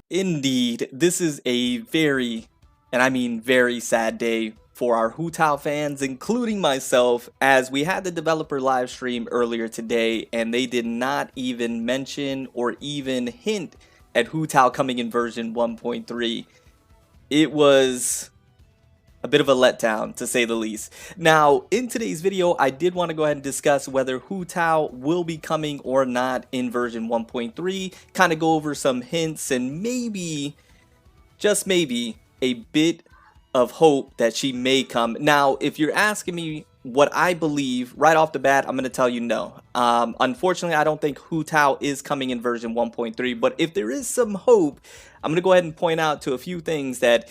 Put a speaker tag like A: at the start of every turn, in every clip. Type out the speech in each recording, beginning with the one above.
A: Indeed, this is a very, and I mean very sad day for our Hu Tao fans, including myself, as we had the developer live stream earlier today, and they did not even mention or even hint at Hu Tao coming in version 1.3. It was a bit of a letdown, to say the least. Now, in today's video, I did want to go ahead and discuss whether Hu Tao will be coming or not in version 1.3, kind of go over some hints and maybe, just maybe, a bit of hope that she may come. Now, if you're asking me what I believe, right off the bat, I'm going to tell you no. Unfortunately, I don't think Hu Tao is coming in version 1.3, but if there is some hope, I'm going to go ahead and point out to a few things that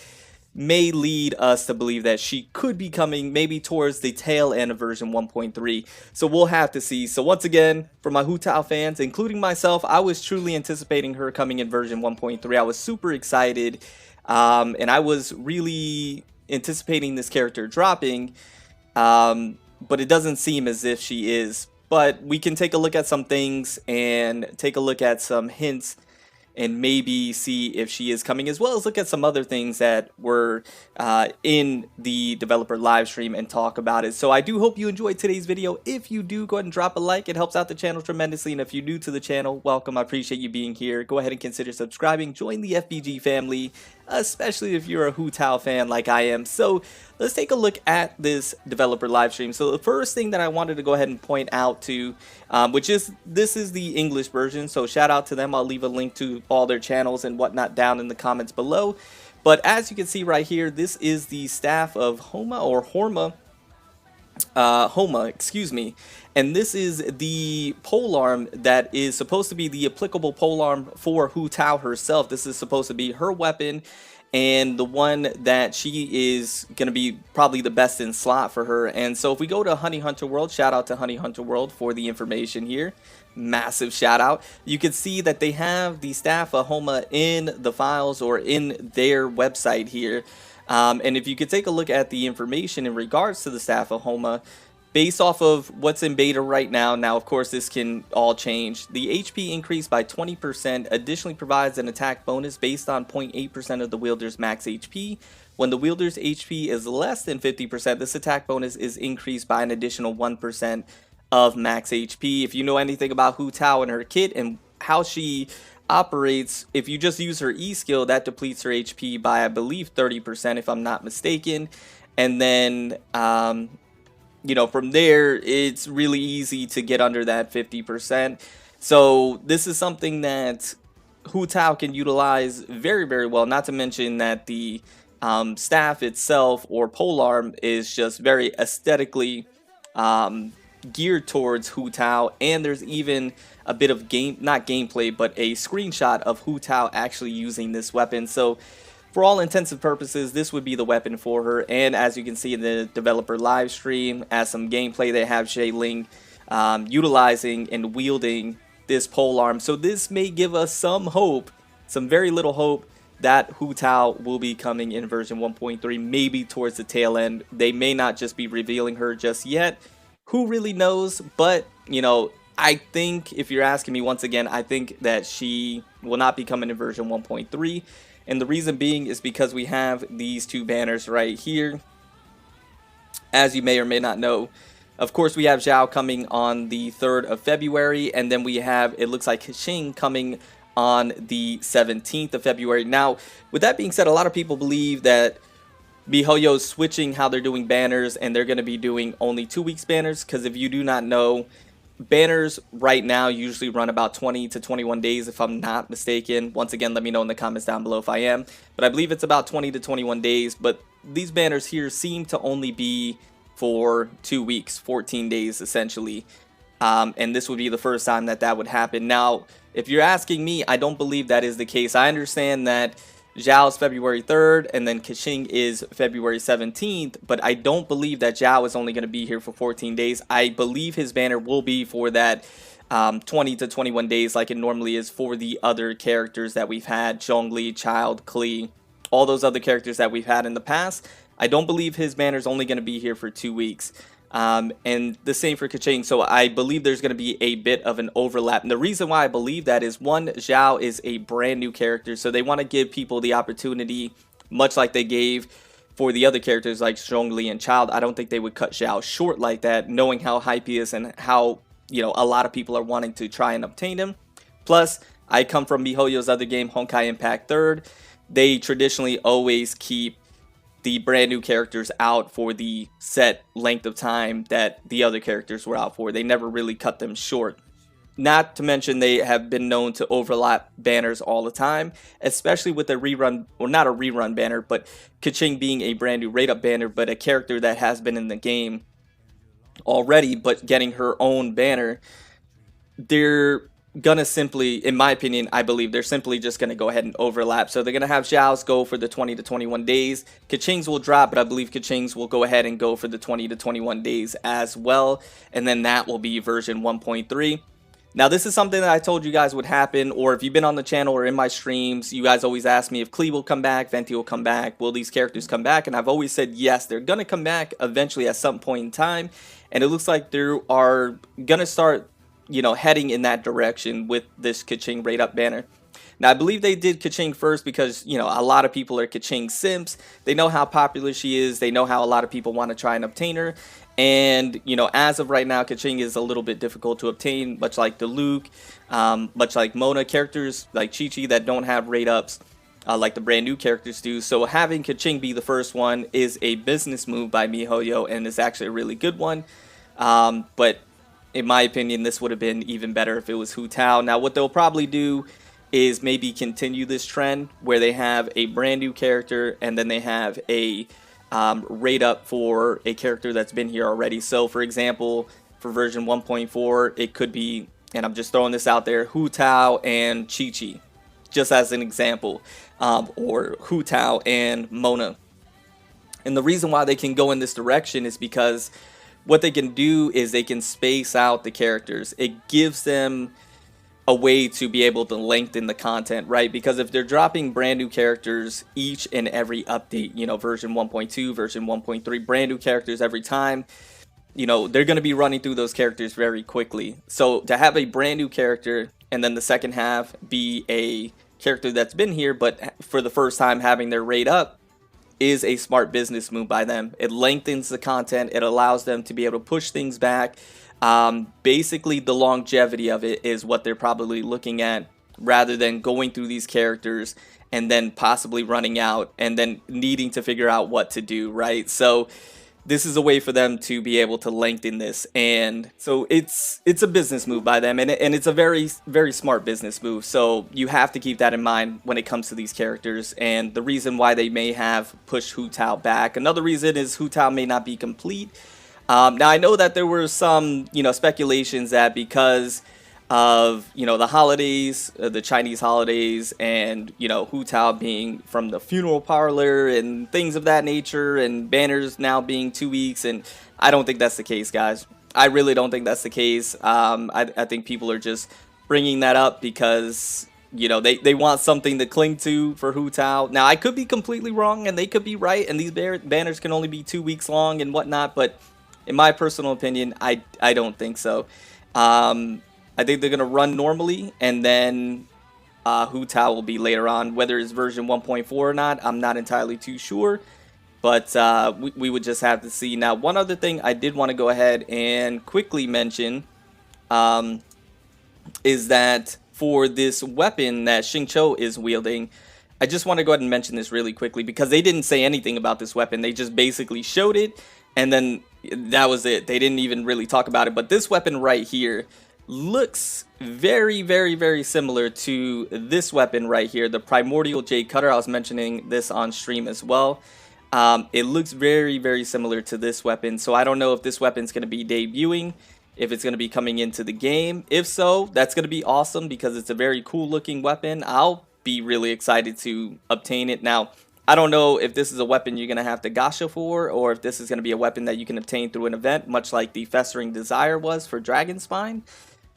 A: may lead us to believe that she could be coming maybe towards the tail end of version 1.3. So we'll have to see. So once again, for my Hu Tao fans, including myself, I was truly anticipating her coming in version 1.3. I was super excited, and I was really anticipating this character dropping, but it doesn't seem as if she is. But we can take a look at some things and take a look at some hints and maybe see if she is coming, as well as look at some other things that were in the developer live stream and talk about it. So I do hope you enjoyed today's video. If you do, go ahead and drop a like. It helps out the channel tremendously. And if you're new to the channel, welcome. I appreciate you being here. Go ahead and consider subscribing. Join the FBG family, especially if you're a Hu Tao fan like I am. So let's take a look at this developer live stream. So the first thing that I wanted to go ahead and point out to, which is this is the English version, so shout out to them. I'll leave a link to all their channels and whatnot down in the comments below. But as you can see right here, this is the staff of Homa, excuse me, and this is the polearm that is supposed to be the applicable polearm for Hu Tao herself. This is supposed to be her weapon, and the one that she is going to be probably the best in slot for her. And so if we go to Honey Hunter World, shout out to Honey Hunter World for the information here. Massive shout out. You can see that they have the staff of Homa in the files or in their website here. And if you could take a look at the information in regards to the staff of Homa, based off of what's in beta right now, of course this can all change. The HP increase by 20% additionally provides an attack bonus based on 0.8% of the wielder's max HP. When the wielder's HP is less than 50%, this attack bonus is increased by an additional 1% of max HP. If you know anything about Hu Tao and her kit and how she operates, if you just use her E skill, that depletes her HP by, I believe, 30% if I'm not mistaken. And then you know, from there, it's really easy to get under that 50%. So this is something that Hu Tao can utilize very, very well. Not to mention that the staff itself, or polearm, is just very aesthetically geared towards Hu Tao. And there's even a bit of not gameplay, but a screenshot of Hu Tao actually using this weapon. So for all intents and purposes, this would be the weapon for her. And as you can see in the developer live stream, as some gameplay, they have Shay Ling utilizing and wielding this polearm. So this may give us some hope, some very little hope, that Hu Tao will be coming in version 1.3, maybe towards the tail end. They may not just be revealing her just yet. Who really knows? But, you know, I think, if you're asking me once again, I think that she will not be coming in version 1.3. And the reason being is because we have these two banners right here. As you may or may not know, of course, we have Zhao coming on the 3rd of February. And then we have, it looks like, Xing coming on the 17th of February. Now, with that being said, a lot of people believe that miHoYo is switching how they're doing banners, and they're going to be doing only 2 weeks banners. Because if you do not know, banners right now usually run about 20 to 21 days, if I'm not mistaken. Once again, let me know in the comments down below if I am. But I believe it's about 20 to 21 days. But these banners here seem to only be for 2 weeks, 14 days essentially. And this would be the first time that that would happen. Now, if you're asking me, I don't believe that is the case. I understand that Zhao is February 3rd, and then Kexing is February 17th, but I don't believe that Zhao is only going to be here for 14 days. I believe his banner will be for that 20 to 21 days like it normally is for the other characters that we've had, Zhongli, Child, Klee, all those other characters that we've had in the past. I don't believe his banner is only going to be here for 2 weeks. And the same for Keqing. So I believe there's going to be a bit of an overlap. And the reason why I believe that is, one, Zhao is a brand new character, so they want to give people the opportunity, much like they gave for the other characters like Zhongli and Child. I don't think they would cut Zhao short like that, knowing how hype he is and how, a lot of people are wanting to try and obtain him. Plus, I come from miHoYo's other game, Honkai Impact 3rd. They traditionally always keep the brand new characters out for the set length of time that the other characters were out for. They never really cut them short. Not to mention, they have been known to overlap banners all the time, especially with a rerun, or not a rerun banner, but Keqing being a brand new rate up banner, but a character that has been in the game already, but getting her own banner. They're gonna simply, in my opinion, I believe they're simply just gonna go ahead and overlap. So they're gonna have Zhao's go for the 20 to 21 days. Keqing's will drop, but I believe Keqing's will go ahead and go for the 20 to 21 days as well. And then that will be version 1.3. Now, this is something that I told you guys would happen, or if you've been on the channel or in my streams, you guys always ask me if Klee will come back, Venti will come back, will these characters come back? And I've always said yes, they're gonna come back eventually at some point in time. And it looks like they are gonna start, heading in that direction with this Keqing rate up banner. Now, I believe they did Keqing first because, a lot of people are Keqing simps. They know how popular she is. They know how a lot of people want to try and obtain her. And, as of right now, Keqing is a little bit difficult to obtain, much like Diluc, much like Mona, characters like Chi-Chi that don't have rate ups like the brand new characters do. So having Keqing be the first one is a business move by miHoYo, and it's actually a really good one. But in my opinion, this would have been even better if it was Hu Tao. Now, what they'll probably do is maybe continue this trend where they have a brand new character and then they have a rate up for a character that's been here already. So, for example, for version 1.4, it could be, and I'm just throwing this out there, Hu Tao and Chi-Chi, just as an example, or Hu Tao and Mona. And the reason why they can go in this direction is because what they can do is they can space out the characters. It gives them a way to be able to lengthen the content, right? Because if they're dropping brand new characters each and every update, version 1.2, version 1.3, brand new characters every time, they're going to be running through those characters very quickly. So to have a brand new character and then the second half be a character that's been here, but for the first time having their rate up, is a smart business move by them. It lengthens the content. It allows them to be able to push things back. Basically, the longevity of it is what they're probably looking at, rather than going through these characters and then possibly running out and then needing to figure out what to do, right? So this is a way for them to be able to lengthen this, and so it's a business move by them, and it's a very, very smart business move. So you have to keep that in mind when it comes to these characters, and the reason why they may have pushed Hu Tao back. Another reason is Hu Tao may not be complete. Now, I know that there were some, speculations that because of, the holidays, the Chinese holidays, and, Hu Tao being from the funeral parlor and things of that nature, and banners now being 2 weeks, and I don't think that's the case, guys. I really don't think that's the case. I think people are just bringing that up because, they want something to cling to for Hu Tao. Now, I could be completely wrong, and they could be right, and these banners can only be 2 weeks long and whatnot, but in my personal opinion, I don't think so. I think they're going to run normally, and then Hu Tao will be later on. Whether it's version 1.4 or not, I'm not entirely too sure. But we would just have to see. Now, one other thing I did want to go ahead and quickly mention is that for this weapon that Xingqiu is wielding, I just want to go ahead and mention this really quickly because they didn't say anything about this weapon. They just basically showed it, and then that was it. They didn't even really talk about it. But this weapon right here looks very, very, very similar to this weapon right here, the Primordial Jade Cutter. I was mentioning this on stream as well. It looks very, very similar to this weapon. So I don't know if this weapon's going to be debuting, if it's going to be coming into the game. If so, that's going to be awesome because it's a very cool looking weapon. I'll be really excited to obtain it. Now, I don't know if this is a weapon you're going to have to gacha for, or if this is going to be a weapon that you can obtain through an event, much like the Festering Desire was for Dragon Spine.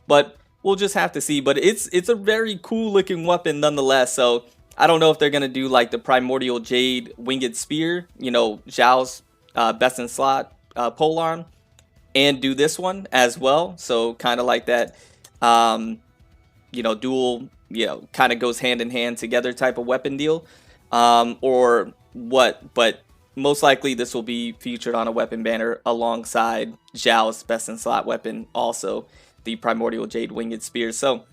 A: But we'll just have to see. But it's a very cool looking weapon nonetheless. So I don't know if they're going to do like the Primordial Jade Winged Spear, Zhao's best in slot polearm, and do this one as well. So kind of like that, dual, kind of goes hand in hand together type of weapon deal, or what? But most likely this will be featured on a weapon banner alongside Zhao's best in slot weapon, also the Primordial Jade Winged Spear. So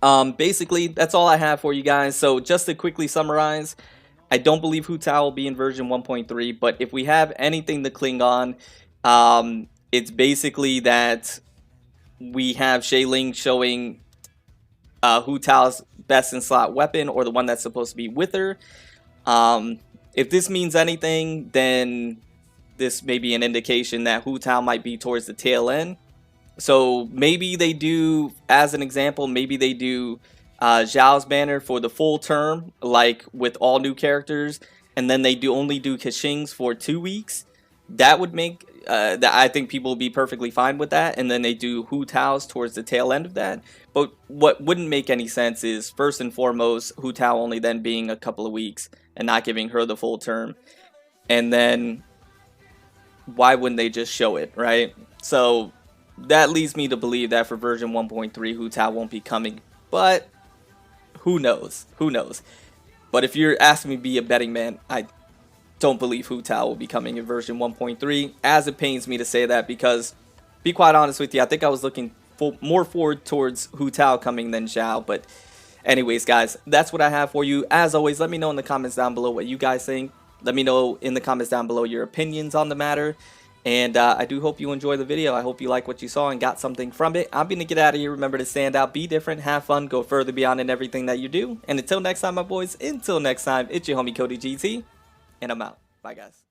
A: basically that's all I have for you guys. So just to quickly summarize, I don't believe Hu Tao will be in version 1.3, but if we have anything to cling on, it's basically that we have Ling showing Hu Tao's best in slot weapon, or the one that's supposed to be with her. If this means anything, then this may be an indication that Hu Tao might be towards the tail end. So maybe they do, as an example, maybe they do Zhao's banner for the full term, like with all new characters, and then they only do Kashing's for 2 weeks. That would make that, I think people would be perfectly fine with that, and then they do Hu Tao's towards the tail end of that. But what wouldn't make any sense is, first and foremost, Hu Tao only then being a couple of weeks and not giving her the full term. And then why wouldn't they just show it, right? So that leads me to believe that for version 1.3, Hu Tao won't be coming. But who knows? Who knows? But if you're asking me to be a betting man, I don't believe Hu Tao will be coming in version 1.3, as it pains me to say that, because, be quite honest with you, I think I was looking more forward towards Hu Tao coming than Zhao. But anyways, guys, that's what I have for you. As always, let me know in the comments down below what you guys think. Let me know in the comments down below your opinions on the matter. And I do hope you enjoy the video. I hope you like what you saw and got something from it. I'm going to get out of here. Remember to stand out, be different, have fun, go further beyond in everything that you do. And until next time, my boys, until next time, it's your homie Cody GT, and I'm out. Bye, guys.